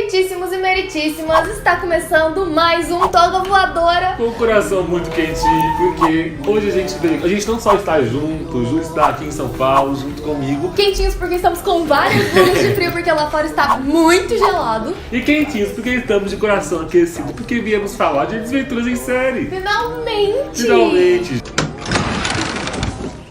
meritíssimos e meritíssimas, está começando mais um Toga Voadora. Com o coração muito quentinho, porque hoje a gente não só está junto, o Ju está aqui em São Paulo, junto comigo. Quentinhos porque estamos com vários blues de frio, porque lá fora está muito gelado. E quentinhos porque estamos de coração aquecido, porque viemos falar de Desventuras em Série. Finalmente! Finalmente!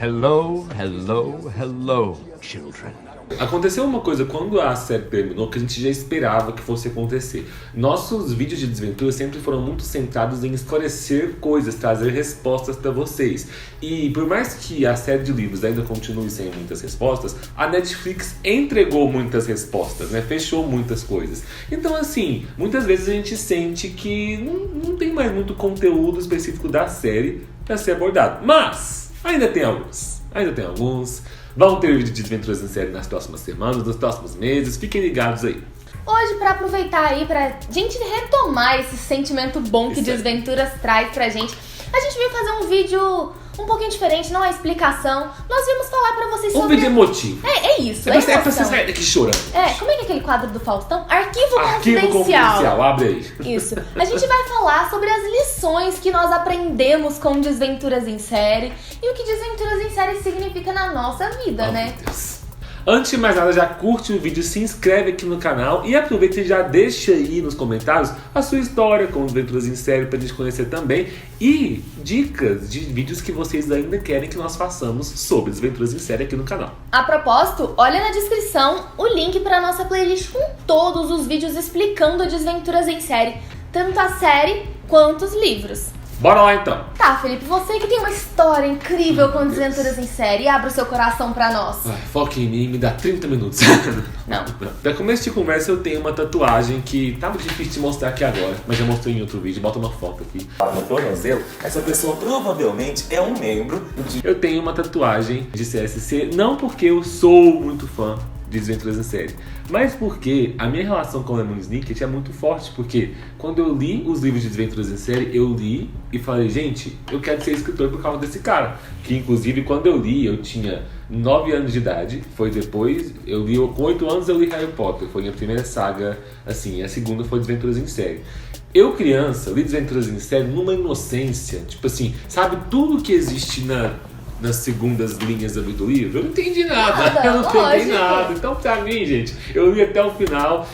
Hello, hello, hello, children. Aconteceu uma coisa quando a série terminou que a gente já esperava que fosse acontecer. Nossos vídeos de desventura sempre foram muito centrados em esclarecer coisas, trazer respostas para vocês. E por mais que a série de livros ainda continue sem muitas respostas, a Netflix entregou muitas respostas, né? Fechou muitas coisas. Então assim, muitas vezes a gente sente que não tem mais muito conteúdo específico da série para ser abordado. Mas ainda tem alguns. Vão ter vídeo de desventuras em série nas próximas semanas, nos próximos meses, fiquem ligados aí. Hoje, pra aproveitar aí, pra gente retomar esse sentimento bom que Desventuras traz pra gente, a gente veio fazer um vídeo um pouquinho diferente, não é explicação. Nós viemos falar pra vocês sobre... Um vídeo emotivo. É isso, É pra você sair daqui chorando. Como é que é aquele quadro do Faustão? Arquivo Confidencial. Confidencial, Abre aí. Isso. A gente vai falar sobre as lições que nós aprendemos com Desventuras em Série e o que Desventuras em Série significa na nossa vida, né? Meu Deus. Antes de mais nada, já curte o vídeo, se inscreve aqui no canal e aproveita e já deixa aí nos comentários a sua história com Desventuras em Série pra gente conhecer também e dicas de vídeos que vocês ainda querem que nós façamos sobre Desventuras em Série aqui no canal. A propósito, olha na descrição o link para nossa playlist com todos os vídeos explicando Desventuras em Série, tanto a série quanto os livros. Bora lá então! Tá, Felipe, você que tem uma história incrível com Desventuras em Série, abre o seu coração pra nós. Foca em mim, me dá 30 minutos. Não. Pra começo de conversa, eu tenho uma tatuagem que tá muito difícil de mostrar aqui agora, mas já mostrei em outro vídeo, bota uma foto aqui. No tornozelo, essa pessoa provavelmente é um membro de... Eu tenho uma tatuagem de CSC, não porque eu sou muito fã de Desventuras em Série, mas porque a minha relação com o Lemon Snicket é muito forte, porque quando eu li os livros de Desventuras em Série, eu li e falei, gente, eu quero ser escritor por causa desse cara, que inclusive quando eu li, eu tinha 9 anos de idade, foi depois, eu li, com 8 anos eu li Harry Potter, foi a minha primeira saga, assim, a segunda foi Desventuras em Série. Eu, criança, li Desventuras em Série numa inocência, tipo assim, sabe tudo que existe nas segundas linhas do livro? Eu não entendi nada, eu não entendi nada. Então, pra mim, gente, eu li até o final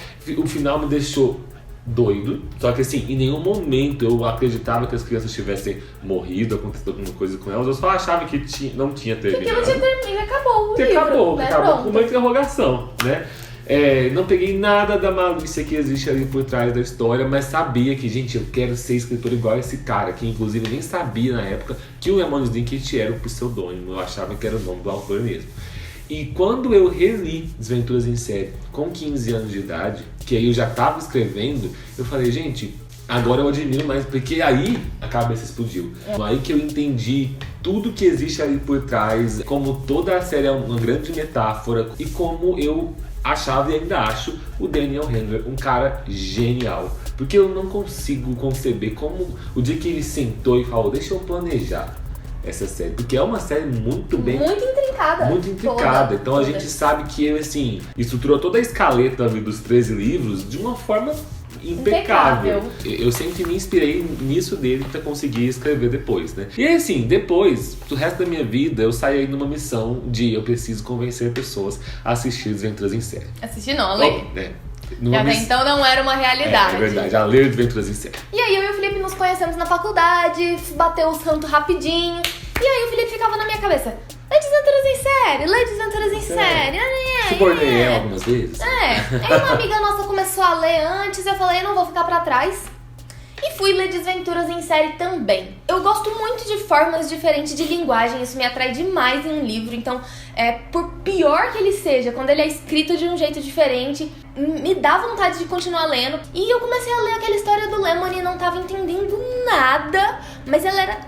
me deixou doido. Só que assim, em nenhum momento eu acreditava que as crianças tivessem morrido, acontecido alguma coisa com elas. Eu só achava que não tinha terminado. Porque não tinha terminado, acabou o livro. Acabou com uma interrogação, né? Não peguei nada da malícia que existe ali por trás da história, mas sabia que, gente, eu quero ser escritor igual a esse cara, que inclusive nem sabia na época que o Lemon Snicket era o pseudônimo, eu achava que era o nome do autor mesmo. E quando eu reli Desventuras em Série com 15 anos de idade, que aí eu já estava escrevendo, eu falei, gente, agora eu admiro mais, porque aí a cabeça explodiu. Aí que eu entendi tudo que existe ali por trás, como toda a série é uma grande metáfora e como eu achava e ainda acho o Daniel Handler um cara genial. Porque eu não consigo conceber como o dia que ele sentou e falou, deixa eu planejar essa série. Porque é uma série muito intrincada. Então a gente sabe que ele, assim, estruturou toda a escaleta dos 13 livros de uma forma impecável. Eu sempre me inspirei nisso dele pra conseguir escrever depois, né? E assim, depois, do resto da minha vida, eu saí numa missão de eu preciso convencer pessoas a assistir Desventuras em Série. Assistir não, ler. Até então não era uma realidade. É verdade, a ler Desventuras em Série. E aí eu e o Felipe nos conhecemos na faculdade, bateu os cantos rapidinho. E aí o Felipe ficava na minha cabeça, lê Desventuras em Série, lê Desventuras em Série. Subornei ela algumas vezes. Aí uma amiga nossa começou a ler antes, eu falei, eu não vou ficar pra trás. E fui ler Desventuras em Série também. Eu gosto muito de formas diferentes de linguagem, isso me atrai demais em um livro. Então, por pior que ele seja, quando ele é escrito de um jeito diferente, me dá vontade de continuar lendo. E eu comecei a ler aquela história do Lemon e não tava entendendo nada, mas ela era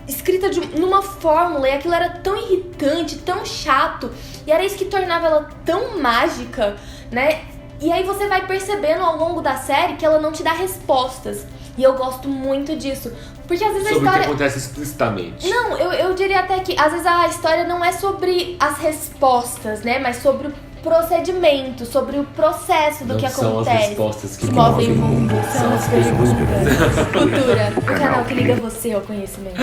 escrita numa fórmula e aquilo era tão irritante, tão chato, e era isso que tornava ela tão mágica, né? E aí você vai percebendo ao longo da série que ela não te dá respostas. E eu gosto muito disso. Porque às vezes sobre a história... o que acontece explicitamente. Não, eu diria até que às vezes a história não é sobre as respostas, né? Mas sobre procedimento, sobre o processo do Não que são as acontece. respostas que movem o movem. mundo, são as perguntas. Cultura, o canal que liga você ao conhecimento.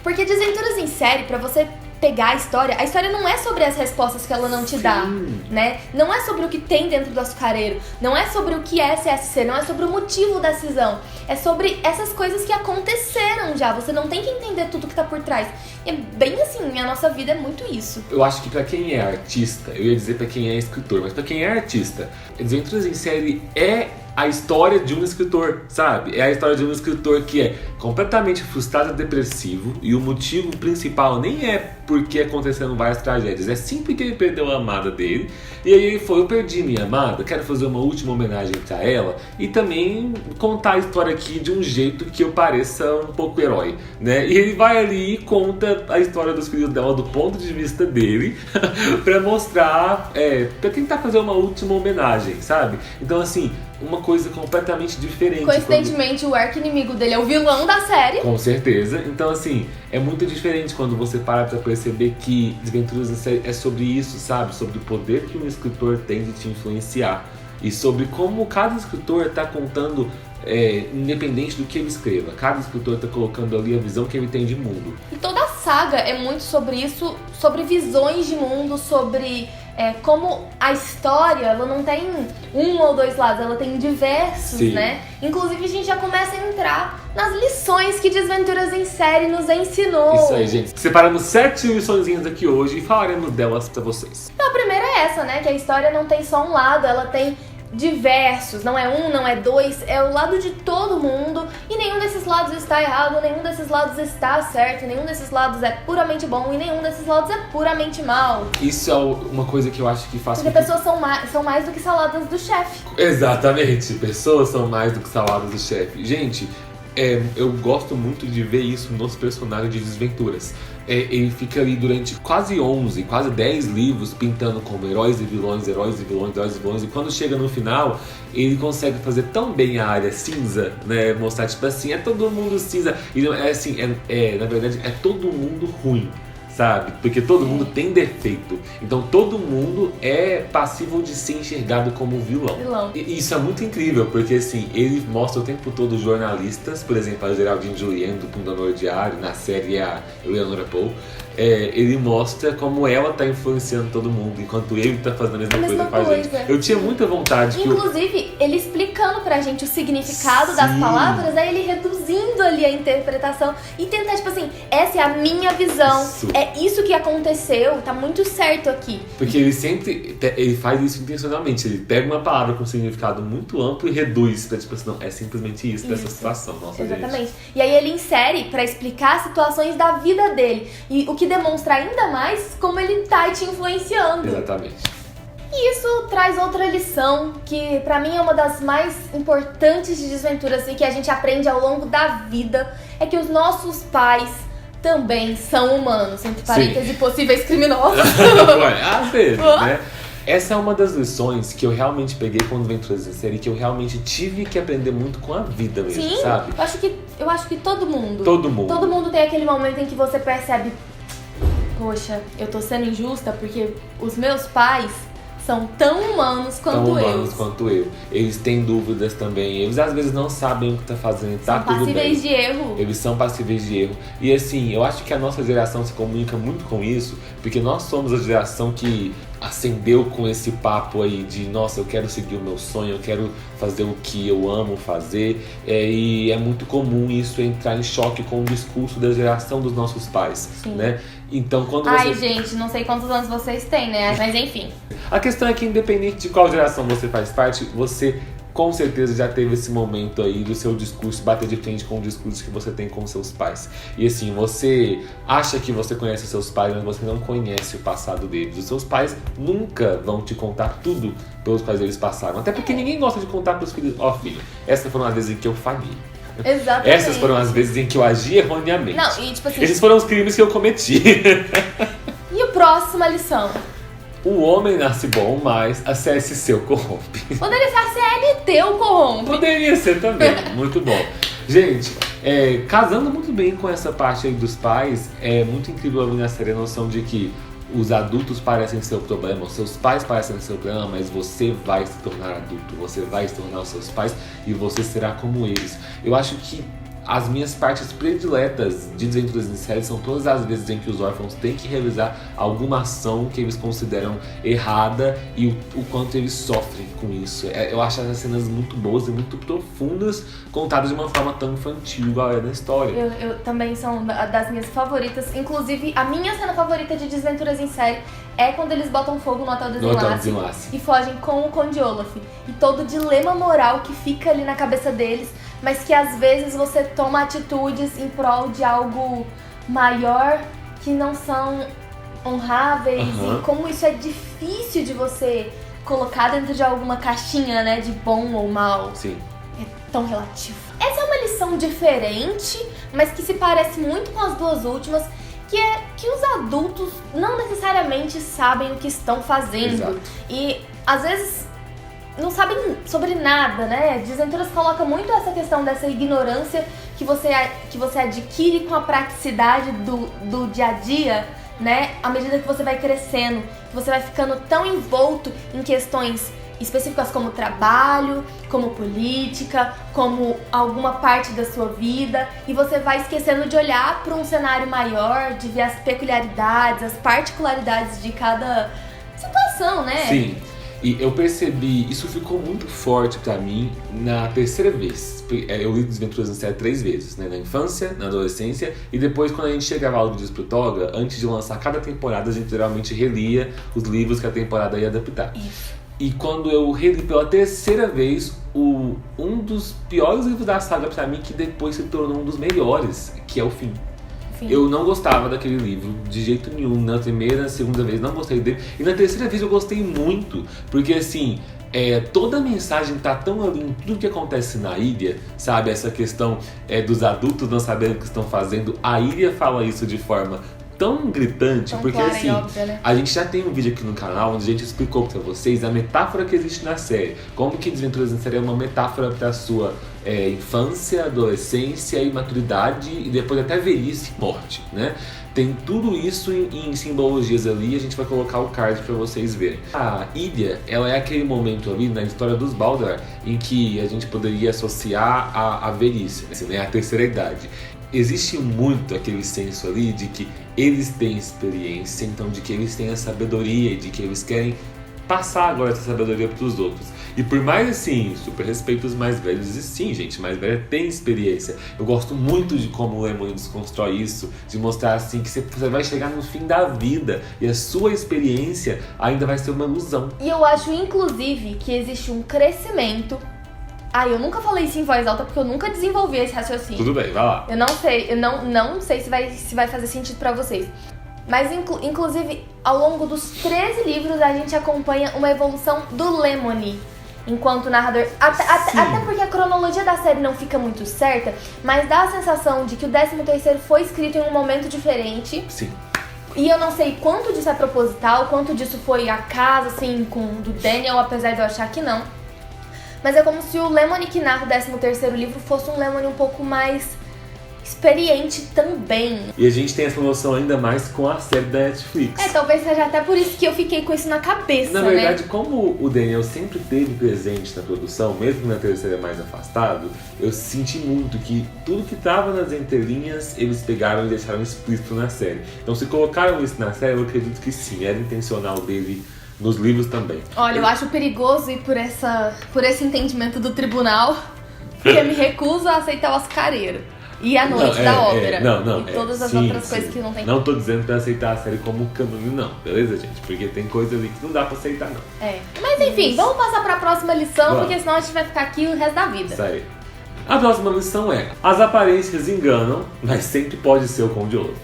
Porque Desventuras em Série, pra você pegar a história não é sobre as respostas que ela não te dá, né? Não é sobre o que tem dentro do açucareiro, não é sobre o que é CSC, não é sobre o motivo da cisão, é sobre essas coisas que aconteceram já, você não tem que entender tudo que tá por trás. E é bem assim, a nossa vida é muito isso. Eu acho que pra quem é artista, eu ia dizer pra quem é escritor, mas pra quem é artista, Desventuras em Série é a história de um escritor, sabe? É a história de um escritor que é completamente frustrado e depressivo, e o motivo principal nem é porque aconteceram várias tragédias, é sim porque ele perdeu a amada dele, e aí ele foi, eu perdi minha amada, quero fazer uma última homenagem pra ela, e também contar a história aqui de um jeito que eu pareça um pouco herói, né? E ele vai ali e conta a história dos filhos dela do ponto de vista dele, pra mostrar, pra tentar fazer uma última homenagem, sabe? Então assim, uma coisa completamente diferente. Coincidentemente, o arqui-inimigo dele é o vilão da série. Com certeza. Então, assim, é muito diferente quando você para pra perceber que Desventuras em Série é sobre isso, sabe? Sobre o poder que um escritor tem de te influenciar. E sobre como cada escritor tá contando, independente do que ele escreva. Cada escritor tá colocando ali a visão que ele tem de mundo. E toda a saga é muito sobre isso, sobre visões de mundo, sobre como a história, ela não tem um ou dois lados, ela tem diversos, Sim. né? Inclusive a gente já começa a entrar nas lições que Desventuras em Série nos ensinou. Isso aí, gente. Separamos 7 liçõezinhas aqui hoje e falaremos delas pra vocês. Então, a primeira é essa, né? Que a história não tem só um lado, ela tem diversos, não é um, não é dois, é o lado de todo mundo, e nenhum desses lados está errado, nenhum desses lados está certo, nenhum desses lados é puramente bom e nenhum desses lados é puramente mal. Isso é uma coisa que eu acho que faz Porque pessoas são mais do que saladas do chefe. Exatamente, pessoas são mais do que saladas do chefe. Gente, eu gosto muito de ver isso nos personagens de Desventuras. Ele fica ali durante quase 11, quase 10 livros pintando como heróis e vilões, heróis e vilões, heróis e vilões. E quando chega no final, ele consegue fazer tão bem a área cinza, né? Mostrar tipo assim, é todo mundo cinza. E na verdade, é todo mundo ruim, sabe? Porque todo mundo tem defeito. Então todo mundo é passível de ser enxergado como vilão. E isso é muito incrível, porque assim, ele mostra o tempo todo jornalistas, por exemplo, a Geraldine Julien do Pundador Diário, na série a Eleanor Poe. Ele mostra como ela tá influenciando todo mundo, enquanto ele tá fazendo a mesma coisa com a gente. Eu tinha muita vontade que Inclusive, ele explicando pra gente o significado das palavras, aí ele reduzindo ali a interpretação e tentar, tipo assim, essa é a minha visão, é isso que aconteceu, tá muito certo aqui. Porque ele faz isso intencionalmente, ele pega uma palavra com significado muito amplo e reduz pra, tipo assim, não, é simplesmente isso dessa situação, nossa, Exatamente. gente. E aí ele insere pra explicar situações da vida dele, e o que demonstra ainda mais como ele tá te influenciando. Exatamente. E isso traz outra lição, que pra mim é uma das mais importantes de Desventuras e que a gente aprende ao longo da vida, é que os nossos pais também são humanos, entre parênteses, possíveis criminosos. Às vezes, né? Essa é uma das lições que eu realmente peguei com Desventuras em Série, que eu realmente tive que aprender muito com a vida mesmo, Sim, sabe? eu acho que todo mundo. Todo mundo. Todo mundo tem aquele momento em que você percebe, poxa, eu tô sendo injusta porque os meus pais são tão humanos quanto eu. Eles têm dúvidas também. Eles às vezes não sabem o que tá fazendo, tá tudo bem. São passíveis de erro. Eles são passíveis de erro. E assim, eu acho que a nossa geração se comunica muito com isso, porque nós somos a geração que acendeu com esse papo aí de, nossa, eu quero seguir o meu sonho, eu quero fazer o que eu amo fazer. E é muito comum isso entrar em choque com o discurso da geração dos nossos pais, né? Então, quando Ai, gente, não sei quantos anos vocês têm, né? Mas enfim. A questão é que, independente de qual geração você faz parte, você com certeza já teve esse momento aí do seu discurso bater de frente com o discurso que você tem com seus pais. E assim, você acha que você conhece seus pais, mas você não conhece o passado deles. Os seus pais nunca vão te contar tudo pelos quais eles passaram. Até porque ninguém gosta de contar pros filhos, filho, essas foram as vezes em que eu falhei. Exatamente. Essas foram as vezes em que eu agi erroneamente. Não, e tipo assim... Esses foram os crimes que eu cometi. E a próxima lição? O homem nasce bom, mas a CSC o corrompe. Poderia ser a CLT o corrompe. Poderia ser também, muito bom. Gente, casando muito bem com essa parte aí dos pais, é muito incrível ali na série a noção de que os adultos parecem ser o problema, os seus pais parecem ser o problema, mas você vai se tornar adulto, você vai se tornar os seus pais e você será como eles. Eu acho que as minhas partes prediletas de Desventuras em Série são todas as vezes em que os órfãos têm que realizar alguma ação que eles consideram errada e o quanto eles sofrem com isso. Eu acho essas cenas muito boas e muito profundas, contadas de uma forma tão infantil igual é na história. Eu também são das minhas favoritas. Inclusive, a minha cena favorita de Desventuras em Série é quando eles botam fogo no Hotel Desenlace e fogem com o Conde Olaf. E todo o dilema moral que fica ali na cabeça deles, mas que às vezes você toma atitudes em prol de algo maior que não são honráveis. E como isso é difícil de você colocar dentro de alguma caixinha, né, de bom ou mal. Sim. É tão relativo. Essa é uma lição diferente, mas que se parece muito com as duas últimas, que é que os adultos não necessariamente sabem o que estão fazendo. Exato. E às vezes não sabem sobre nada, né? Desventuras coloca muito essa questão dessa ignorância que você adquire com a praticidade do dia a dia, né? À medida que você vai crescendo, que você vai ficando tão envolto em questões específicas como trabalho, como política, como alguma parte da sua vida, e você vai esquecendo de olhar para um cenário maior, de ver as peculiaridades, as particularidades de cada situação, né? Sim. E eu percebi, isso ficou muito forte pra mim na terceira vez. Eu li Desventuras em Série 3 vezes, né? Na infância, na adolescência, e depois quando a gente ia gravar o Dias pro Toga, antes de lançar cada temporada, a gente geralmente relia os livros que a temporada ia adaptar. Isso. E quando eu reli pela terceira vez, um dos piores livros da saga pra mim, que depois se tornou um dos melhores, que é O Fim. Eu não gostava daquele livro de jeito nenhum. Na primeira, na segunda vez não gostei dele. E na terceira vez eu gostei muito. Porque assim, toda a mensagem tá tão ali em tudo que acontece na ilha. Sabe, essa questão dos adultos não saberem o que estão fazendo. A ilha fala isso de forma tão gritante, tão porque assim, óbvia, né? a gente já tem um vídeo aqui no canal onde a gente explicou pra vocês a metáfora que existe na série. Como que Desventuras em Série é uma metáfora pra sua infância, adolescência e maturidade, e depois até velhice e morte, né? Tem tudo isso em simbologias ali, e a gente vai colocar o card pra vocês verem. A ilha, ela é aquele momento ali na história dos Baldar em que a gente poderia associar a velhice, assim, né? A terceira idade. Existe muito aquele senso ali de que eles têm experiência, então de que eles têm a sabedoria e de que eles querem passar agora essa sabedoria para os outros. E por mais assim, super respeito os mais velhos, e sim, gente, mais velha tem experiência. Eu gosto muito de como o Lemony desconstrói isso, de mostrar assim que você vai chegar no fim da vida e a sua experiência ainda vai ser uma ilusão. E eu acho, inclusive, que existe um crescimento. Eu nunca falei isso em voz alta porque eu nunca desenvolvi esse raciocínio. Tudo bem, vai lá. Eu não sei se vai fazer sentido pra vocês. Mas, inclusive, ao longo dos 13 livros, a gente acompanha uma evolução do Lemony enquanto narrador. Até porque a cronologia da série não fica muito certa, mas dá a sensação de que o 13º foi escrito em um momento diferente. Sim. E eu não sei quanto disso é proposital, quanto disso foi acaso, assim, do Daniel, apesar de eu achar que não. Mas é como se o Lemony que narra o 13º livro fosse um Lemony um pouco mais experiente também. E a gente tem essa noção ainda mais com a série da Netflix. Talvez seja até por isso que eu fiquei com isso na cabeça, Na verdade, né? como o Daniel sempre teve presente na produção, mesmo na terceira mais afastado, eu senti muito que tudo que tava nas entrelinhas, eles pegaram e deixaram explícito na série. Então se colocaram isso na série, eu acredito que sim, era intencional dele nos livros também. Olha, eu acho perigoso ir por esse entendimento do tribunal, porque eu me recuso a aceitar o Oscareiro. E a noite da ópera. E todas as outras coisas que não tem. Não tô dizendo pra aceitar a série como canônico, não. Beleza, gente? Porque tem coisa ali que não dá pra aceitar, não. Mas enfim, vamos passar pra próxima lição, porque senão a gente vai ficar aqui o resto da vida. Isso aí. A próxima lição é: as aparências enganam, mas sempre pode ser o Conde Olaf.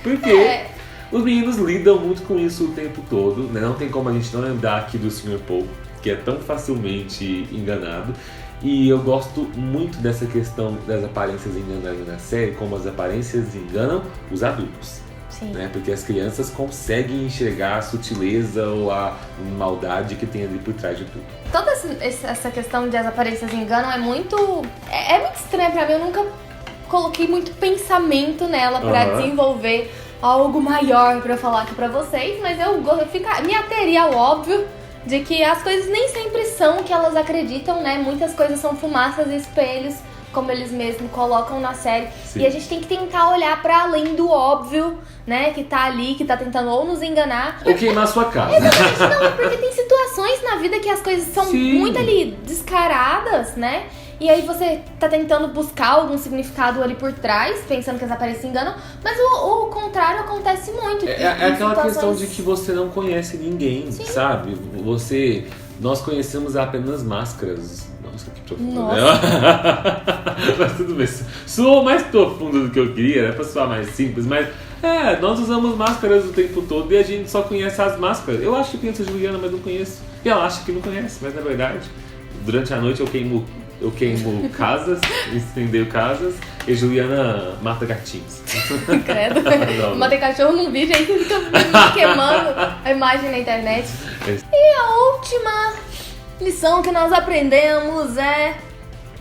Porque os meninos lidam muito com isso o tempo todo, né? Não tem como a gente não lembrar aqui do Sr. Paul, que é tão facilmente enganado. E eu gosto muito dessa questão das aparências enganando na série, como as aparências enganam os adultos. Sim. Né? Porque as crianças conseguem enxergar a sutileza ou a maldade que tem ali por trás de tudo. Toda essa questão de as aparências enganam é muito estranha pra mim. Eu nunca coloquei muito pensamento nela pra desenvolver algo maior pra eu falar aqui pra vocês, mas eu me ateria ao óbvio de que as coisas nem sempre são o que elas acreditam, né? Muitas coisas são fumaças e espelhos, como eles mesmos colocam na série. Sim. E a gente tem que tentar olhar pra além do óbvio, né? Que tá ali, que tá tentando ou nos enganar. Ou queimar sua casa. Exatamente, não, porque tem situações na vida que as coisas são Sim. muito ali descaradas, né? E aí você tá tentando buscar algum significado ali por trás, pensando que as aparências enganam, mas o contrário acontece muito. É aquela situações... questão de que você não conhece ninguém, Sim. sabe? Nós conhecemos apenas máscaras. Nossa, que profundo. Nossa. Né? Mas tudo bem. Soou mais profundo do que eu queria, era pra soar mais simples, mas nós usamos máscaras o tempo todo e a gente só conhece as máscaras. Eu acho que conheço a Juliana, mas não conheço. E ela acha que não conhece, mas na verdade, durante a noite eu queimo casas, incendeio casas e Juliana mata gatinhos. Credo. Não. Matei cachorro num vídeo aí, fica me queimando a imagem na internet. E a última lição que nós aprendemos é...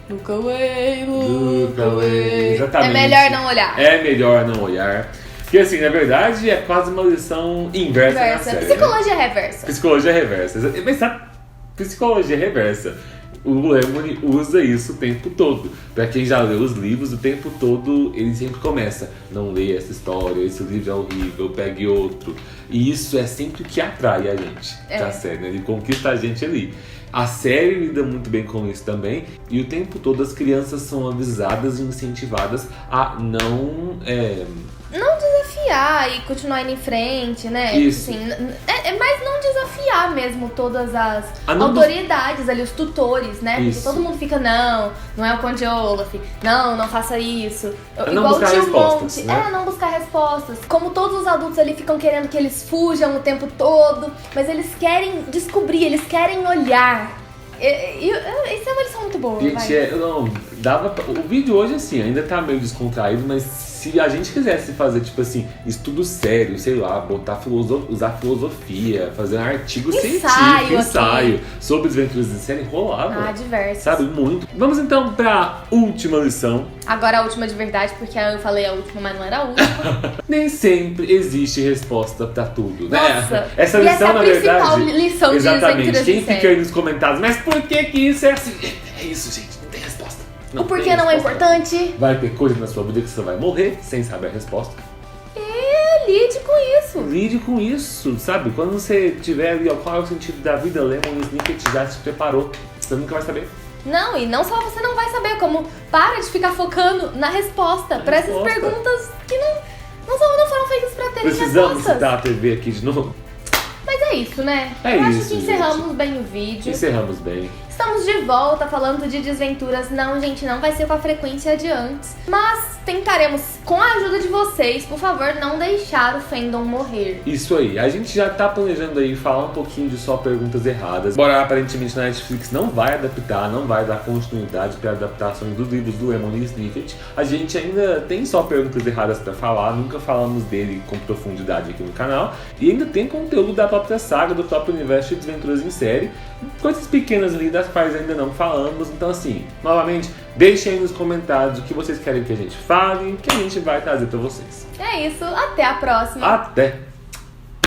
Look away, look away. Exatamente. É melhor não olhar. É melhor não olhar. Porque assim, na verdade, é quase uma lição inversa na série. Psicologia reversa. Psicologia reversa. Mas sabe, psicologia reversa. O Lemony usa isso o tempo todo. Pra quem já leu os livros, o tempo todo ele sempre começa: não leia essa história, esse livro é horrível, pegue outro. E isso é sempre o que atrai a gente da série, né? Ele conquista a gente ali. A série lida muito bem com isso também. E o tempo todo as crianças são avisadas e incentivadas a não desafiar e continuar indo em frente, né? Isso. Assim, é mais não desafiar mesmo todas as não autoridades ali, os tutores, né? Isso. Porque todo mundo fica, não é o Conde Olaf, não faça isso. Não buscar tinha um respostas, monte. né? Não buscar respostas. Como todos os adultos ali ficam querendo que eles fujam o tempo todo, mas eles querem descobrir, eles querem olhar. Isso é uma lição muito boa, Gente, vai. o vídeo hoje, assim, ainda tá meio descontraído, mas se a gente quisesse fazer, tipo assim, estudo sério, sei lá, usar filosofia, fazer um artigo científico, ensaio sobre desventuras em série, rolava. Diversos. Sabe, muito. Vamos então pra última lição. Agora a última de verdade, porque eu falei a última, mas não era a última. Nem sempre existe resposta pra tudo, né? Nossa, Essa e lição, essa é a na principal verdade. lição de exatamente. Desventuras Quem em fica Série. aí nos comentários, mas por que isso é assim? É isso, gente, não tem resposta. O porquê tem não é resposta. importante. Vai ter coisa na sua vida que você vai morrer sem saber a resposta. Lide com isso. Lide com isso, sabe? Quando você tiver ali, qual é o sentido da vida, Lemon Snicket já se preparou. Você nunca vai saber. Não, e não só você não vai saber, como para de ficar focando na resposta para essas perguntas que não foram feitas para terem Precisamos respostas. citar a TV aqui de novo? Mas é isso, né? É Eu acho isso, que encerramos bem o vídeo. Encerramos bem. Estamos de volta falando de desventuras. Não, gente, não vai ser com a frequência de antes. Mas tentaremos, com a ajuda de vocês, por favor, não deixar o fandom morrer. Isso aí, a gente já tá planejando aí falar um pouquinho de só perguntas erradas. Embora aparentemente na Netflix não vai adaptar, não vai dar continuidade para adaptações dos livros do Lemon Snicket, a gente ainda tem só perguntas erradas para falar, nunca falamos dele com profundidade aqui no canal. E ainda tem conteúdo da própria saga, do próprio universo de Desventuras em Série, coisas pequenas ali das quais ainda não falamos. Então assim, novamente, deixem aí nos comentários o que vocês querem que a gente fale, que a gente vai trazer para vocês. É isso, até a próxima. Até!